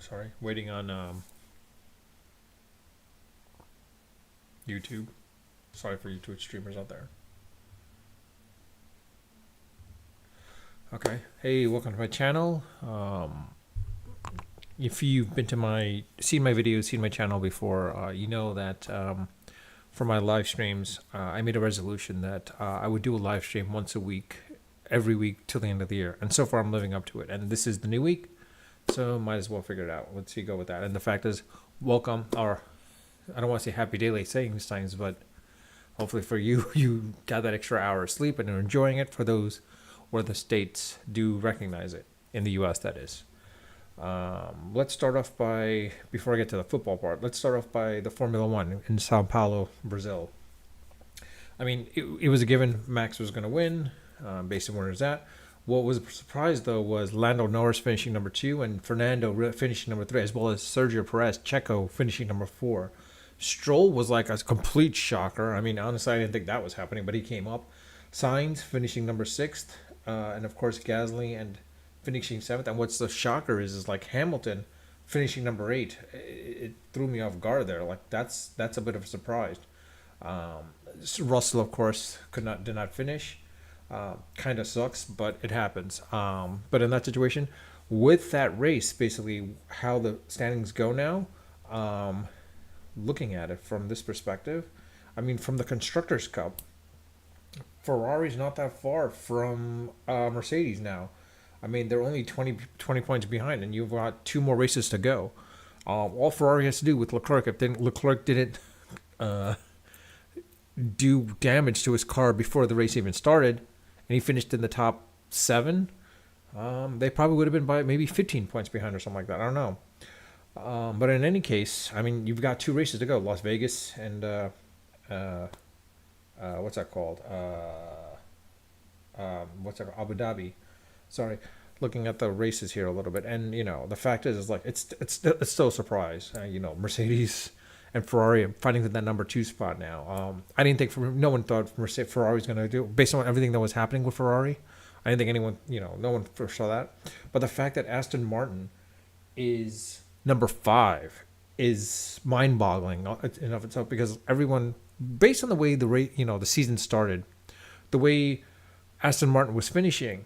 Sorry, waiting on YouTube. Sorry for you Twitch streamers out there. Okay. Hey, welcome to my channel. If you've been to seen my videos, seen my channel before, you know that for my live streams, I made a resolution that I would do a live stream once a week, every week till the end of the year. And so far, I'm living up to it. And this is the new week, so might as well figure it out. Let's see, go with that. And the fact is, welcome, or I don't want to say happy daylight savings times, but hopefully for you, you got that extra hour of sleep and are enjoying it. For those where the states do recognize it, in the U.S. that is. Let's start off by, before I get to the football part, let's start off by the Formula One in Sao Paulo, Brazil. I mean, it was a given Max was going to win, based on where it's at. What was a surprise, though, was Lando Norris finishing number 2 and Fernando finishing number 3, as well as Sergio Perez, Checo, finishing number 4. Stroll was like a complete shocker. I mean, honestly, I didn't think that was happening, but he came up. Sainz finishing number 6th, and of course Gasly and finishing 7th. And what's the shocker is like Hamilton finishing number 8. It threw me off guard there. Like that's a bit of a surprise. Russell, of course, did not finish. Kind of sucks, but it happens. But in that situation, with that race, basically how the standings go now, looking at it from this perspective, I mean, from the Constructors' Cup, Ferrari's not that far from Mercedes now. I mean, they're only 20 points behind, and you've got 2 more races to go. All Ferrari has to do with Leclerc, if Leclerc didn't do damage to his car before the race even started, and he finished in the top 7, they probably would have been by maybe 15 points behind or something like that. I don't know. But in any case, I mean, you've got 2 races to go: Las Vegas and what's that called? Abu Dhabi. Sorry, looking at the races here a little bit, and the fact is like it's still a surprise. Mercedes and Ferrari fighting for that number 2 spot now. I didn't think no one thought Ferrari was going to do, based on everything that was happening with Ferrari. I didn't think anyone, no one foresaw that. But the fact that Aston Martin is number 5 is mind-boggling in of itself, because everyone, based on the way the season started, the way Aston Martin was finishing,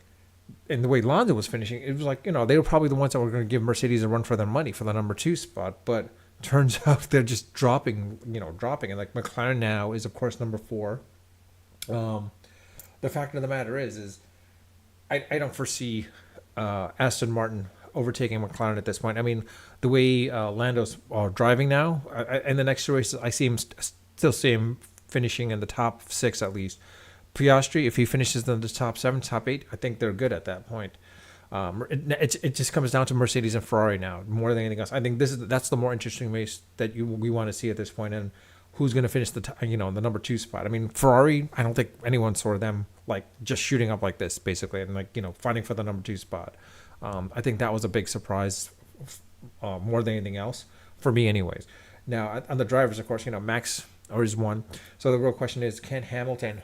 and the way Lando was finishing, it was like, they were probably the ones that were going to give Mercedes a run for their money for the number 2 spot. But turns out they're just dropping. And like McLaren now is, of course, number 4. The fact of the matter is I don't foresee Aston Martin overtaking McLaren at this point. I mean, the way Lando's driving now, in the next 2 races, I still see him finishing in the top 6 at least. Piastri, if he finishes in the top 7, top 8, I think they're good at that point. It just comes down to Mercedes and Ferrari now more than anything else. I think that's the more interesting race that we want to see at this point, and who's going to finish the number 2 spot. I mean, Ferrari, I don't think anyone saw them like just shooting up like this basically, and like fighting for the number 2 spot. I think that was a big surprise, more than anything else for me, anyways. Now on the drivers, of course, Max is 1. So the real question is, can Hamilton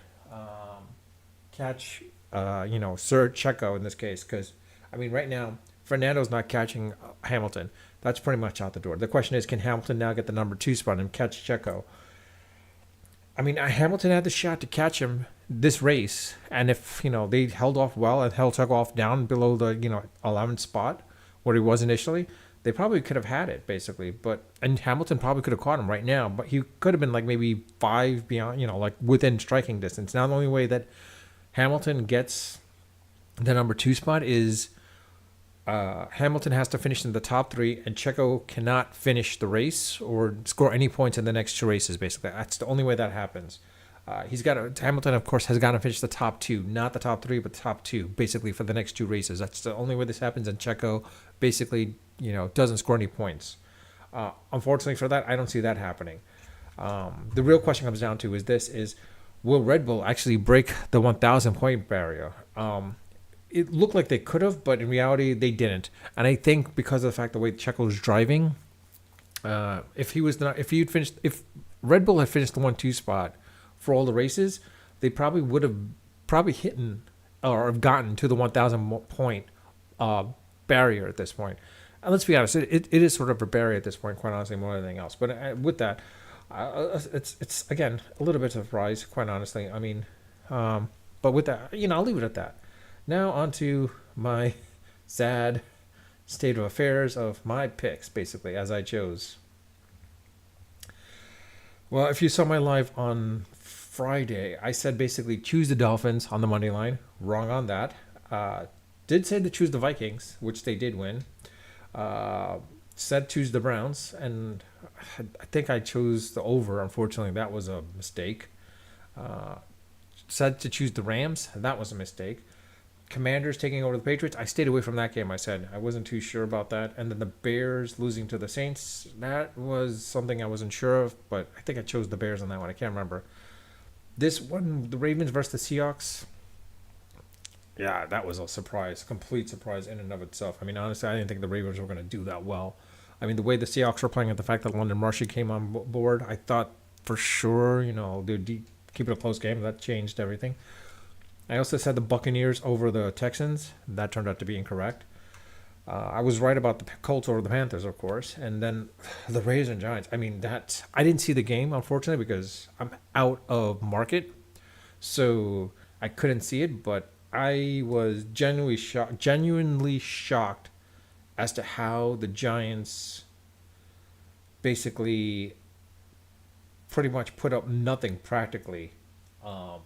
catch Sir Checo in this case? Because I mean, right now Fernando's not catching Hamilton. That's pretty much out the door. The question is, can Hamilton now get the number 2 spot and catch Checo? I mean, Hamilton had the shot to catch him this race, and if they held off well and held Checo off down below the 11th spot where he was initially, they probably could have had it basically. And Hamilton probably could have caught him right now, but he could have been like maybe 5 beyond, like within striking distance. Now the only way that Hamilton gets the number 2 spot is Hamilton has to finish in the top 3, and Checo cannot finish the race or score any points in the next 2 races. Basically, that's the only way that happens. Hamilton, of course, has got to finish the top 2, not the top 3, but the top 2, basically for the next 2 races. That's the only way this happens, and Checo basically, doesn't score any points. Unfortunately for that, I don't see that happening. The real question comes down to is will Red Bull actually break the 1,000 point barrier? It looked like they could have, but in reality, they didn't. And I think because of the fact the way Checo was driving, if Red Bull had finished the 1-2 spot for all the races, they probably would have hit or have gotten to the 1,000 point barrier at this point. let's be honest, it is sort of a berry at this point, quite honestly, more than anything else. But with that, it's again a little bit of a surprise, quite honestly. I mean, but with that, I'll leave it at that. Now on to my sad state of affairs of my picks, basically, as I chose. Well, if you saw my live on Friday, I said basically choose the Dolphins on the money line. Wrong on that. Did say to choose the Vikings, which they did win. Uh, Said choose the Browns, and I think I chose the over. Unfortunately, that was a mistake. Uh, Said to choose the Rams. That was a mistake. Commanders taking over the Patriots. I stayed away from that game. I said I wasn't too sure about that. And then the Bears losing to the Saints. That was something I wasn't sure of, but I think I chose the Bears on that one. I can't remember. This one, the Ravens versus the Seahawks. Yeah, that was a surprise, complete surprise in and of itself. I mean, honestly, I didn't think the Ravens were going to do that well. I mean, the way the Seahawks were playing, and the fact that London Marshy came on board, I thought for sure, they'd keep it a close game. That changed everything. I also said the Buccaneers over the Texans. That turned out to be incorrect. I was right about the Colts over the Panthers, of course, and then the Raiders and Giants. I mean, I didn't see the game, unfortunately, because I'm out of market, so I couldn't see it. But I was genuinely shocked as to how the Giants basically pretty much put up nothing practically um,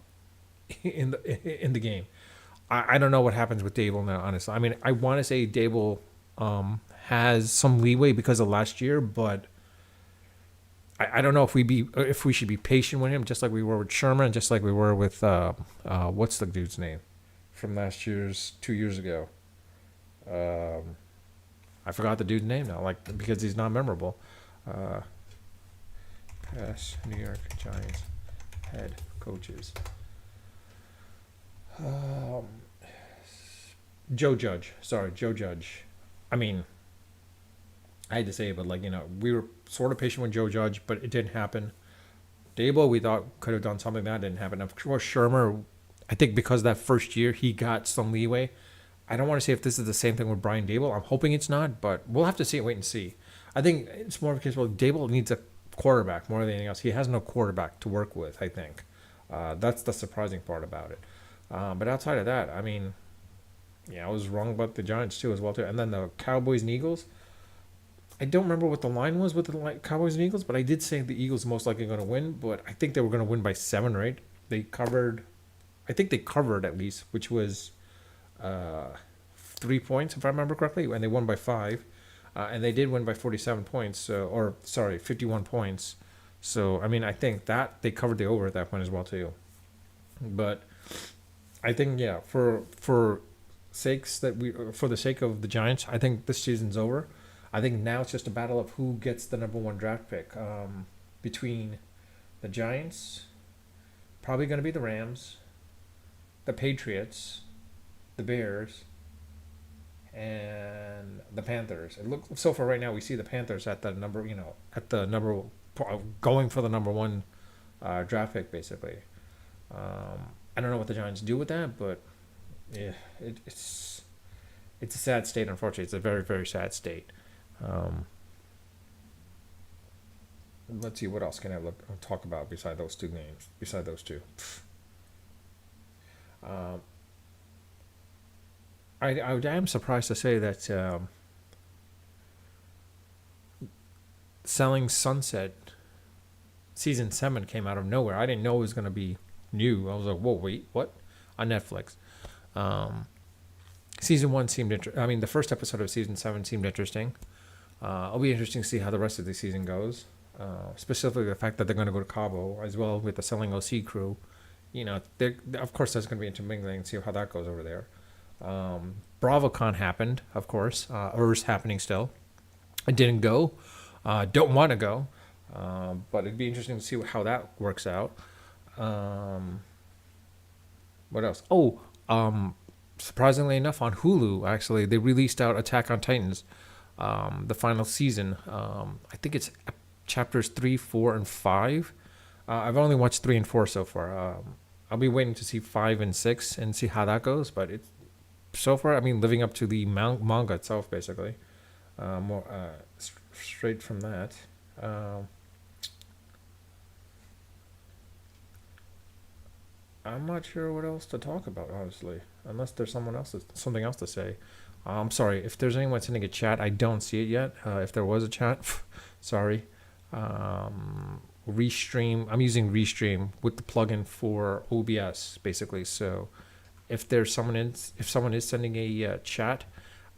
in the game. I don't know what happens with Dable now, honestly. I mean, I want to say Dable has some leeway because of last year, but I don't know if we should be patient with him, just like we were with Sherman, just like we were with what's the dude's name from last year's 2 years ago. Um, I forgot the dude's name now, like because he's not memorable. Uh, Past New York Giants head coaches. Um, Joe Judge. Sorry, Joe Judge. I mean, I had to say it, but we were sort of patient with Joe Judge, but it didn't happen. Dable, we thought could have done something that didn't happen. Of course, Shermer, I think because that first year he got some leeway. I don't want to say if this is the same thing with Brian Dable. I'm hoping it's not, but we'll have to see and wait and see. I think it's more of a case where Dable needs a quarterback more than anything else. He has no quarterback to work with, I think. That's the surprising part about it. But outside of that, I mean, yeah, I was wrong about the Giants too as well too. And then the Cowboys and Eagles. I don't remember what the line was with the Cowboys and Eagles, but I did say the Eagles most likely going to win. But I think they were going to win by 7 or 8. They covered. I think they covered at least, which was 3 points if I remember correctly, and they won by 5. And they did win by 47 points, 51 points. So I mean, I think that they covered the over at that point as well too. But I think for the sake of the Giants, I think this season's over. I think now it's just a battle of who gets the number 1 draft pick between the Giants, probably going to be the Rams, the Patriots, the Bears, and the Panthers. It looks so far right now we see the Panthers at the number, going for the number 1 draft pick basically. I don't know what the Giants do with that, but yeah, it's a sad state. Unfortunately, it's a very very sad state. Um, let's see what else can I talk about beside those two names. Beside those two, um, I am surprised to say that Selling Sunset season 7 came out of nowhere. I didn't know it was gonna be new. I was like, whoa, wait, what? On Netflix. Um, Season 1 seemed I mean, the first episode of season 7 seemed interesting. It'll be interesting to see how the rest of the season goes. Specifically, the fact that they're going to go to Cabo as well with the Selling OC crew. Of course, there's going to be intermingling and see how that goes over there. BravoCon happened, of course, or is happening still. I didn't go. Don't want to go. But it'd be interesting to see how that works out. What else? Surprisingly enough, on Hulu, actually, they released out Attack on Titans, the final season. I think it's chapters 3, 4, and 5. I've only watched 3 and 4 so far. I'll be waiting to see 5 and 6 and see how that goes. But it's so far, I mean, living up to the manga itself, basically. more straight from that. Um, I'm not sure what else to talk about, honestly, unless there's something else to say. I'm sorry if there's anyone sending a chat. I don't see it yet. If there was a chat, sorry. Restream. I'm using Restream with the plugin for OBS, basically. So if someone is sending a chat,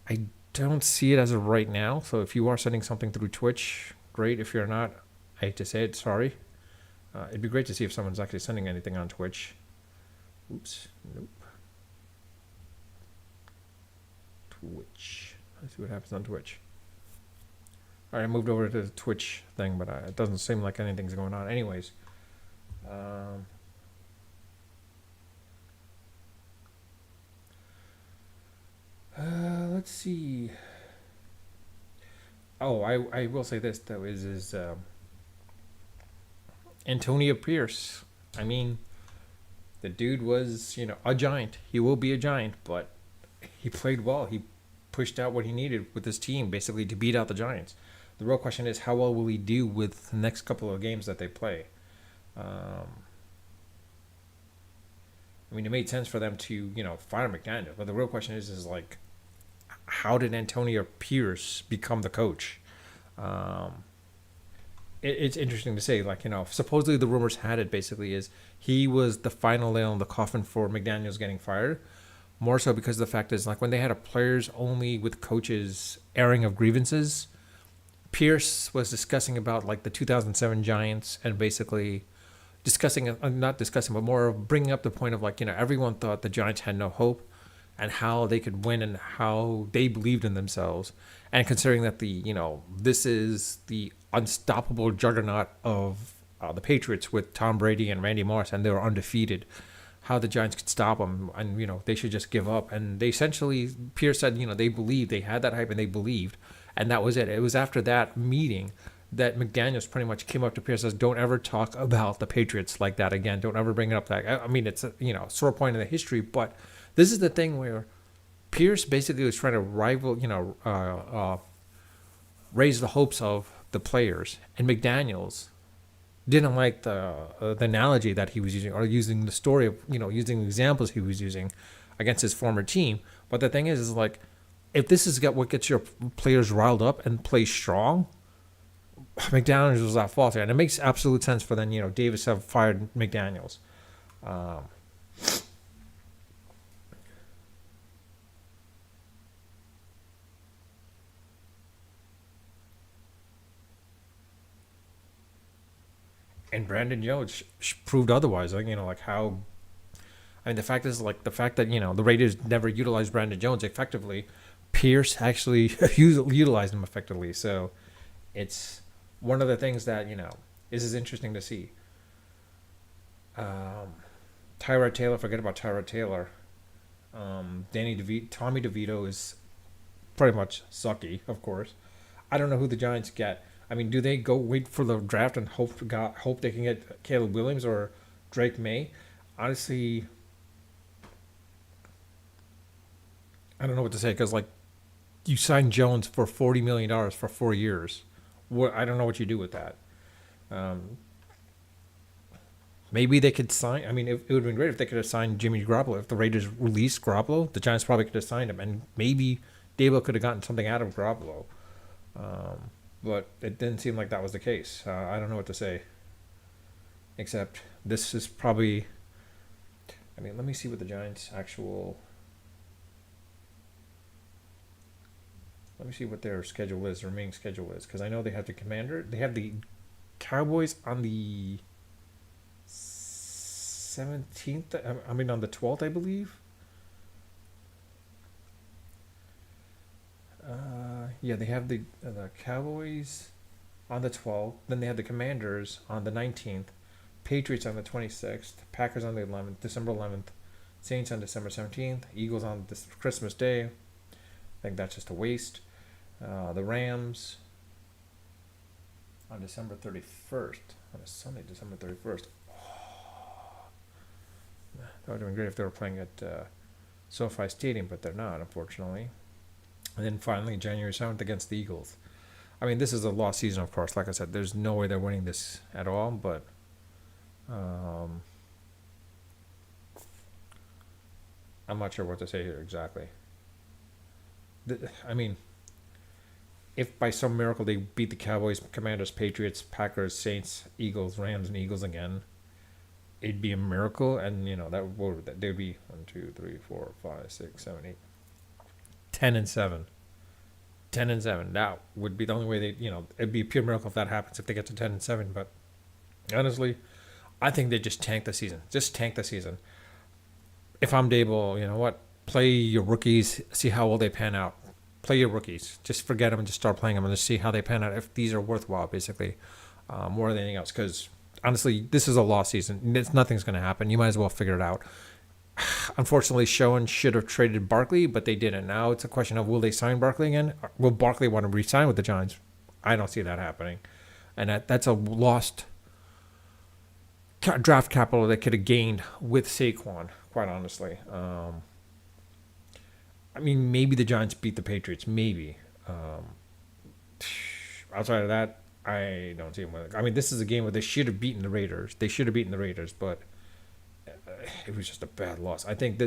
I don't see it as of right now. So if you are sending something through Twitch, great. If you're not, I hate to say it, sorry. It'd be great to see if someone's actually sending anything on Twitch. Oops. Nope. Twitch. Let's see what happens on Twitch. All right, I moved over to the Twitch thing, but it doesn't seem like anything's going on. Anyways, um, let's see. Oh, I will say this though is Antonio Pierce. I mean, the dude was a giant. He will be a giant, but he played well. He pushed out what he needed with his team basically to beat out the Giants. The real question is how well will he do with the next couple of games that they play. I mean, it made sense for them to fire McDaniel, but the real question is like, how did Antonio Pierce become the coach? Um, it's interesting to say, like, supposedly the rumors had it basically is he was the final nail in the coffin for McDaniels getting fired. More so because the fact is, like, when they had a players only with coaches airing of grievances, Pierce was discussing about like the 2007 Giants and basically discussing, not discussing, but more of bringing up the point of like, everyone thought the Giants had no hope and how they could win and how they believed in themselves. And considering that this is the unstoppable juggernaut of the Patriots with Tom Brady and Randy Moss, and they were undefeated, how the Giants could stop them, and they should just give up. And they essentially, Pierce said, they believed, they had that hype and they believed, and that was it. It was after that meeting that McDaniels pretty much came up to Pierce and says, "Don't ever talk about the Patriots like that again. Don't ever bring it up." That I mean, it's a sore point in the history, but this is the thing where Pierce basically was trying to rival, raise the hopes of the players, and McDaniels didn't like the analogy that he was using, or using the story of using the examples he was using against his former team. But the thing is like, if this is what gets your players riled up and play strong, McDaniels was at fault here, and it makes absolute sense for then Davis have fired McDaniels. Um, and Brandon Jones proved otherwise. Like like how. I mean, the fact is, like, the fact that the Raiders never utilized Brandon Jones effectively, Pierce actually utilized him effectively. So it's one of the things that is interesting to see. Um, Tyrod Taylor, forget about Tyrod Taylor. Tommy DeVito is pretty much sucky, of course. I don't know who the Giants get. I mean, do they go wait for the draft and hope they can get Caleb Williams or Drake May? Honestly, I don't know what to say because like you signed Jones for $40 million for 4 years. What I don't know what you do with that. Um, Maybe they could sign. I mean, it would have been great if they could have signed Jimmy Garoppolo. If the Raiders released Garoppolo, the Giants probably could have signed him, and maybe Dable could have gotten something out of Garoppolo. Um, but it didn't seem like that was the case. I don't know what to say. Except this is probably. I mean, let me see what the Giants' actual. Let me see what their schedule is, their remaining schedule is, because I know they have the Commander. They have the Cowboys on the 17th. I mean, on the 12th, I believe. Yeah, they have the Cowboys on the 12th. Then they have the Commanders on the 19th. Patriots on the 26th. Packers on the 11th, December 11th. Saints on December 17th. Eagles on this Christmas Day. I think that's just a waste. The Rams on December 31st. On a Sunday, December 31st. That would have been great if they were playing at SoFi Stadium, but they're not, unfortunately. and then finally January 7th against the Eagles. I mean, this is a lost season, of course. Like I said, there's no way they're winning this at all. But um, I'm not sure what to say here exactly. I mean, if by some miracle they beat the Cowboys, Commanders, Patriots, Packers, Saints, Eagles, Rams, and Eagles again, it'd be a miracle. And that would they'd be 1, 2, 3, 4, 5, 6, 7, 8, 10-7. 10-7. That would be the only way it'd be a pure miracle if that happens, if they get to 10-7. But honestly, I think they just tank the season. Just tank the season. If I'm Dable, you know what? Play your rookies, see how well they pan out. Play your rookies. Just forget them and just start playing them and just see how they pan out. If these are worthwhile, basically, more than anything else. Because honestly, this is a lost season. Nothing's going to happen. You might as well figure it out. Unfortunately, Schoen should have traded Barkley, but they didn't. Now it's a question of will they sign Barkley again? Will Barkley want to re-sign with the Giants? I don't see that happening. And that's a lost draft capital they could have gained with Saquon, quite honestly. I mean, maybe the Giants beat the Patriots. Maybe. Outside of that, I don't see them winning. I mean, this is a game where they should have beaten the Raiders. But it was just a bad loss. I think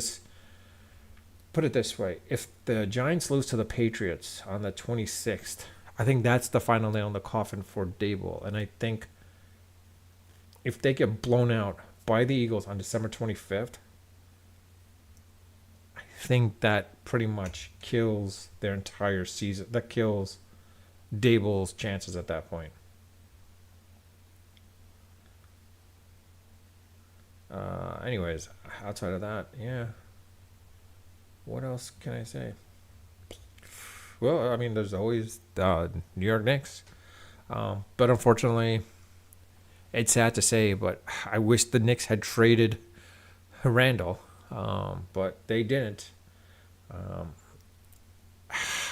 put it this way, if the Giants lose to the Patriots on the 26th, I think that's the final nail in the coffin for Dable. And I think if they get blown out by the Eagles on December 25th, I think that pretty much kills their entire season. That kills Dable's chances at that point. Anyways, outside of that, yeah. What else can I say? Well, I mean, there's always New York Knicks. But unfortunately, it's sad to say, but I wish the Knicks had traded Randall, but they didn't.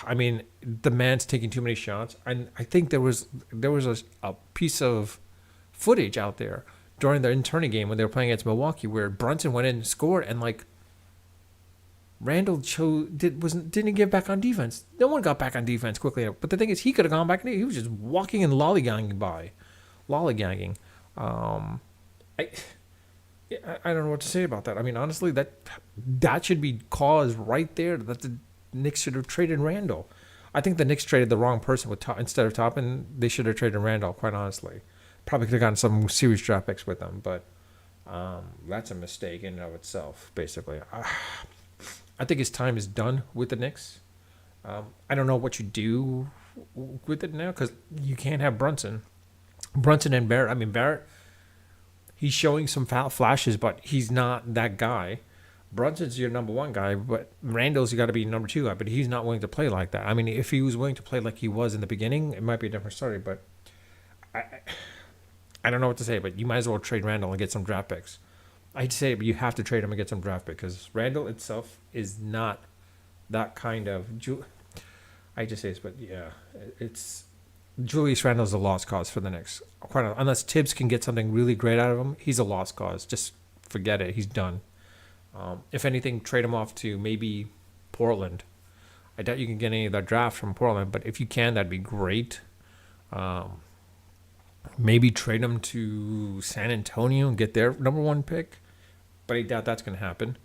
I mean, the man's taking too many shots, and I think there was a piece of footage out there during the intern game when they were playing against Milwaukee where Brunson went in and scored, and like Randall didn't get back on defense. No one got back on defense quickly enough. But the thing is, he could have gone back, and he was just walking and lollygagging. I I don't know what to say about that. I mean, honestly, that should be cause right there that the Knicks should have traded Randall. I think the Knicks traded the wrong person instead of Toppin. They should have traded Randall, quite honestly. Probably could have gotten some serious draft picks with them, but that's a mistake in and of itself, basically. I think his time is done with the Knicks. I don't know what you do with it now because you can't have Brunson and Barrett. I mean, Barrett, he's showing some flashes, but he's not that guy. Brunson's your number one guy, but Randall's you got to be number two guy, but he's not willing to play like that. I mean, if he was willing to play like he was in the beginning, it might be a different story, but I don't know what to say, but you might as well trade Randall and get some draft picks. I'd say it, but you have to trade him and get some draft picks because Randall itself is not that kind of. I just say this, but yeah, it's Julius Randle's a lost cause for the Knicks. Unless Tibbs can get something really great out of him, he's a lost cause. Just forget it. He's done. If anything, trade him off to maybe Portland. I doubt you can get any of that draft from Portland, but if you can, that'd be great. Maybe trade him to San Antonio and get their number one pick, but I doubt that's going to happen.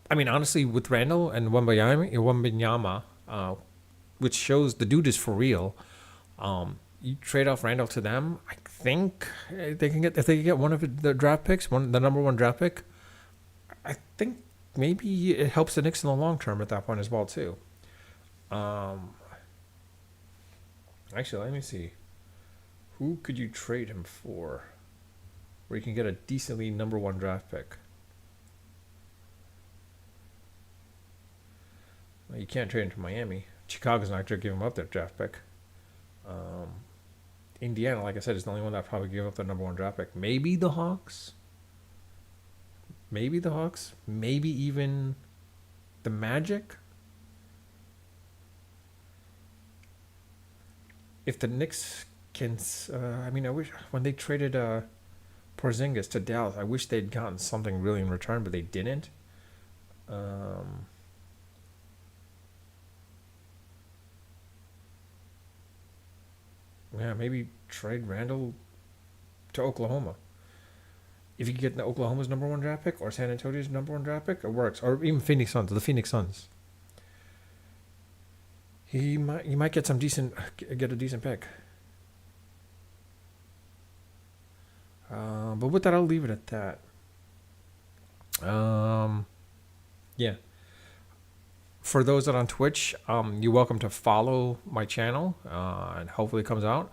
I mean, honestly, with Randall and Wembanyama, which shows the dude is for real. You trade off Randall to them. I think they can get if they can get one of the draft picks, the number one draft pick. I think maybe it helps the Knicks in the long term at that point as well too. Actually, let me see. Who could you trade him for? Where you can get a decently number one draft pick. Well, you can't trade him to Miami. Chicago's not going to give him up their draft pick. Indiana, like I said, is the only one that probably give up their number one draft pick. Maybe the Hawks. Maybe even the Magic. If the Knicks can, I mean, I wish when they traded Porzingis to Dallas, I wish they'd gotten something really in return, but they didn't. Yeah, maybe trade Randall to Oklahoma. If you get the Oklahoma's number one draft pick or San Antonio's number one draft pick, it works. Or even Phoenix Suns, the Phoenix Suns. He might get get a decent pick. But with that, I'll leave it at that. Yeah. For those that are on Twitch, you're welcome to follow my channel, and hopefully it comes out.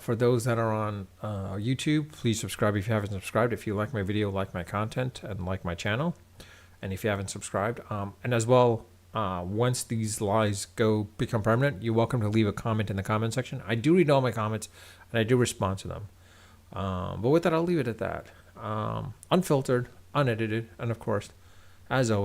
For those that are on YouTube, please subscribe if you haven't subscribed. If you like my video, like my content, and like my channel, and if you haven't subscribed, and as well, once these lives become permanent, you're welcome to leave a comment in the comment section. I do read all my comments, and I do respond to them. But with that, I'll leave it at that. Unfiltered, unedited, and of course, as always.